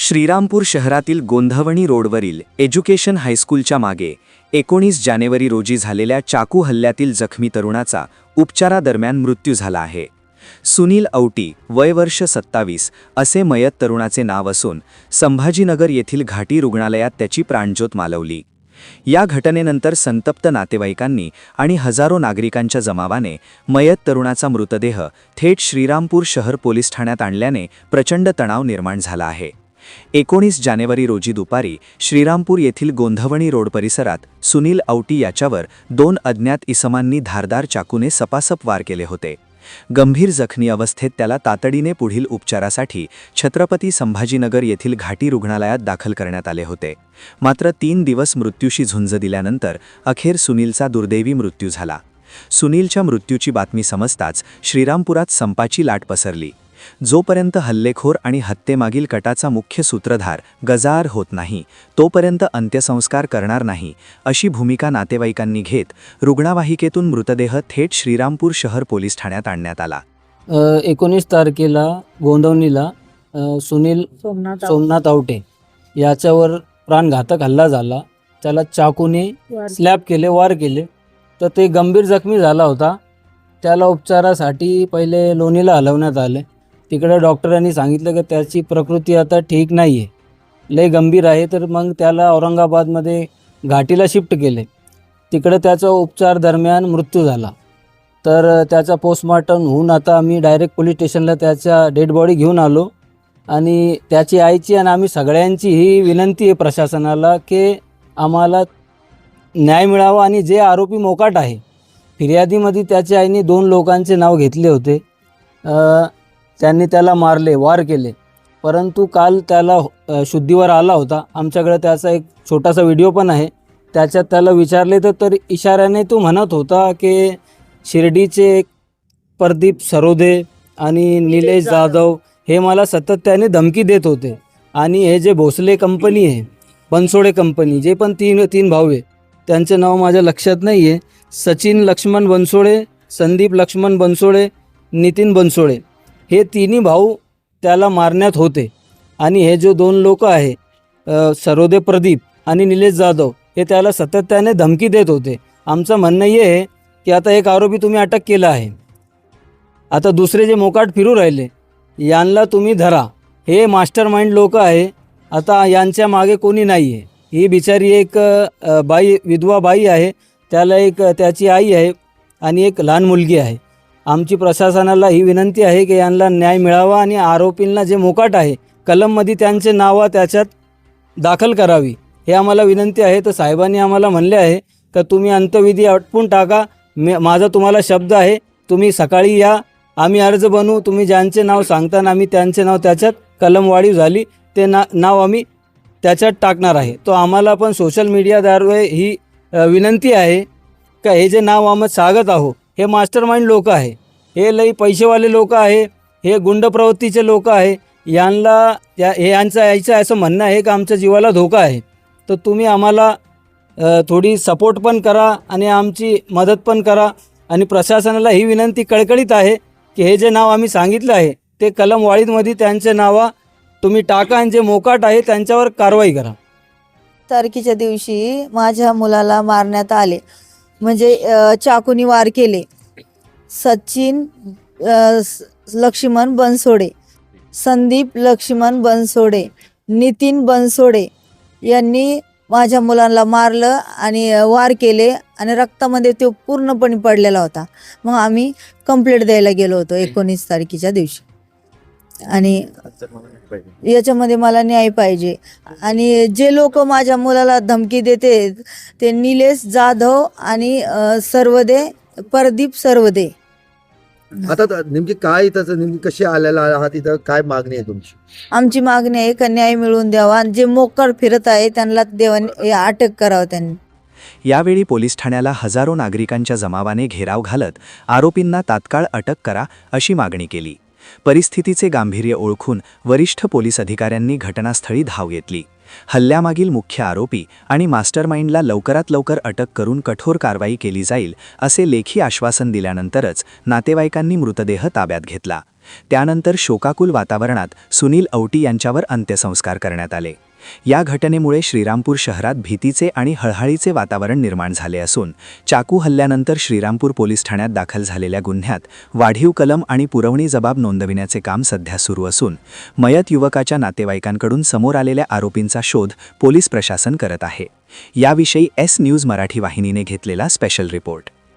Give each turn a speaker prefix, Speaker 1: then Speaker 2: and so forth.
Speaker 1: श्रीरामपूर शहरातील गोंधवणी रोडवरील एज्युकेशन हायस्कूलच्या मागे 19 जानेवारी रोजी झालेल्या चाकू हल्ल्यातील जखमी तरुणाचा उपचारादरम्यान मृत्यू झाला आहे. सुनील औटी, वय वर्ष 27 असे मयत तरुणाचे नाव असून संभाजीनगर येथील घाटी रुग्णालयात त्याची प्राणज्योत मालवली. या घटनेनंतर संतप्त नातेवाईकांनी आणि हजारो नागरिकांच्या जमावाने मयत तरुणाचा मृतदेह थेट श्रीरामपूर शहर पोलीस ठाण्यात आणल्याने प्रचंड तणाव निर्माण झाला आहे. 19 जानेवारी रोजी दुपारी श्रीरामपूर येथील गोंधवणी रोड परिसरात सुनील औटी याच्यावर 2 अज्ञात इसमांनी धारदार चाकूने सपासप वार केले होते. गंभीर जखमी अवस्थेत त्याला तातडीने पुढील उपचारासाठी छत्रपती संभाजीनगर येथील घाटी रुग्णालयात दाखल करण्यात आले होते. मात्र 3 दिवस मृत्यूशी झुंज दिल्यानंतर अखेर सुनीलचा दुर्दैवी मृत्यू झाला. सुनीलच्या मृत्यूची बातमी समजताच श्रीरामपुरात संपाची लाट पसरली. जोपर्यंत हल्लेखोर आणि हत्येमागील कटाचा मुख्य सूत्रधार गजाआर होत नाही तोपर्यंत अंत्यसंस्कार करणार नाही अशी भूमिका नातेवाईकांनी घेत रुग्णवाहिकेतून मृतदेह थेट श्रीरामपूर शहर पोलीस ठाण्यात आणण्यात आला.
Speaker 2: 19 तारखेला गोंधवणीला सुनील सोमनाथ औटे याच्यावर प्राणघातक हल्ला झाला. त्याला चाकूने स्लॅब केले, वार केले, तर ते गंभीर जखमी झाला होता. त्याला उपचारासाठी पहिले लोणीला हलवण्यात आले. तिकडे डॉक्टरांनी सांगितलं की त्याची प्रकृती आता ठीक नाही आहे, लय गंभीर आहे. तर मग त्याला औरंगाबादमध्ये घाटीला शिफ्ट केले. तिकडे त्याचा उपचार दरम्यान मृत्यू झाला. तर त्याचा पोस्टमॉर्टम होऊन आता आम्ही डायरेक्ट पोलीस स्टेशनला त्याच्या डेड बॉडी घेऊन आलो. आणि त्याची आईची आणि आम्ही सगळ्यांची ही विनंती आहे प्रशासनाला की आम्हाला न्याय मिळावा. आणि जे आरोपी मोकाट आहे, फिर्यादीमध्ये त्याच्या आईने 2 लोकांचे नाव घेतले होते. त्यांनी त्याला मारले, वार केले, परंतु काल त्याला शुद्धीवर आला होता. आमच्याकडे त्याचा एक छोटासा व्हिडिओ पण आहे. त्याच्यात त्याला विचारले तर इशाऱ्याने तो म्हणत होता की शिर्डीचे प्रदीप सरोदे आणि निलेश जाधव हे मला सतत त्याने धमकी देत होते. आणि हे जे भोसले कंपनी आहे, बनसोडे कंपनी, जे पण तीन भाऊ आहे, त्यांचे नाव माझ्या लक्षात नाही आहे. सचिन लक्ष्मण बनसोडे, संदीप लक्ष्मण बनसोडे, नितीन बनसोडे, हे 3 भाऊ त्याला मारण्यात होते. आणि हे जो 2 लोक आहे, सरोदे प्रदीप आणि निलेश जाधव, हे त्याला सतत त्याने धमकी देत होते. आमचं म्हणणं हे आहे की आता एक आरोपी तुम्ही अटक केला आहे, आता दुसरे जे मोकाट फिरू राहिले यांना तुम्ही धरा. हे मास्टर माइंड लोक आहे. आता यांच्या मागे कोणी नाही आहे. ही बिचारी एक बाई, विधवा बाई आहे, त्याला एक त्याची आई आहे आणि एक लहान मुलगी आहे. आमची प्रशासनाला ही विनंती आहे की यांना न्याय मिळावा आणि आरोपींना जे मोकाट आहे कलममध्ये त्यांचे नावं त्याच्यात दाखल करावी, हे आम्हाला विनंती आहे. तर साहेबांनी आम्हाला म्हणले आहे का तुम्ही अंत्यविधी आटपून टाका. माझा तुम्हाला शब्द आहे, तुम्ही सकाळी या, आम्ही अर्ज बनवू, तुम्ही ज्यांचे नाव सांगताना आम्ही त्यांचे नाव त्याच्यात कलम वाढीव झाली ते नाव आम्ही त्याच्यात टाकणार आहे. तो आम्हाला पण सोशल मीडियाद्वारे ही विनंती आहे का हे जे नाव आम्ही सांगत आहो हे मास्टर माइंड लोक आहे, हे लई पैसेवाले लोक आहे, हे गुंड प्रवृत्तीचे लोक आहे. यांचं यायचं असं म्हणणं आहे का आमच्या जीवाला धोका आहे. तर तुम्ही आम्हाला थोडी सपोर्ट पण करा आणि आमची मदत पण करा. आणि प्रशासनाला ही विनंती कळकळीत आहे की हे जे नाव आम्ही सांगितलं आहे ते कलम वाढीमध्ये त्यांचे नावं तुम्ही टाका आणि जे मोकाट आहे त्यांच्यावर कारवाई करा.
Speaker 3: तारखेच्या दिवशी माझ्या मुलाला मारण्यात आले, म्हणजे चाकूनी वार केले. सचिन लक्ष्मण बनसोडे, संदीप लक्ष्मण बनसोडे, नितीन बनसोडे यांनी माझ्या मुलाला मारलं आणि वार केले आणि रक्तामध्ये तो पूर्णपणे पडलेला होता. मग आम्ही कंप्लेंट द्यायला गेलो होतो 19 तारखेच्या दिवशी. आणि याच्यामध्ये मला न्याय पाहिजे. आणि जे लोक माझ्या मुलाला धमकी देते ते निलेश जाधव आणि प्रदीप सरवदे.
Speaker 4: आता नेमकी काय त्याचं नेमकी कशी आलेला आहात, इथं काय मागणी आहे तुमची?
Speaker 3: आमची मागणी आहे का न्याय मिळवून द्यावा. जे मोकार फिरत आहे त्यांना देवाने अटक करावं त्यांनी.
Speaker 1: यावेळी पोलीस ठाण्याला हजारो नागरिकांच्या जमावाने घेराव घालत आरोपींना तात्काळ अटक करा अशी मागणी केली. परिस्थितीचे गांभीर्य ओळखून वरिष्ठ पोलीस अधिकाऱ्यांनी घटनास्थळी धाव घेतली. हल्ल्यामागील मुख्य आरोपी आणि मास्टरमाइंडला लवकरात लवकर अटक करून कठोर कारवाई केली जाईल असे लेखी आश्वासन दिल्यानंतरच नातेवाईकांनी मृतदेह ताब्यात घेतला. त्यानंतर शोकाकुल वातावरणात सुनील औटी यांच्यावर अंत्यसंस्कार करण्यात आले. या घटनेमुळे श्रीरामपूर शहरात भीतीचे आणि हळहळीचे वातावरण निर्माण झाले असून चाकू हल्ल्यानंतर श्रीरामपूर पोलीस ठाण्यात दाखल झालेल्या गुन्ह्यात वाढीव कलम आणि पुरवणी जबाब नोंदविण्याचे काम सध्या सुरू असून मयत युवकाच्या नातेवाईकांकडून समोर आलेल्या आरोपींचा शोध पोलीस प्रशासन करत आहे. याविषयी एस न्यूज मराठी वाहिनीने घेतलेला स्पेशल रिपोर्ट.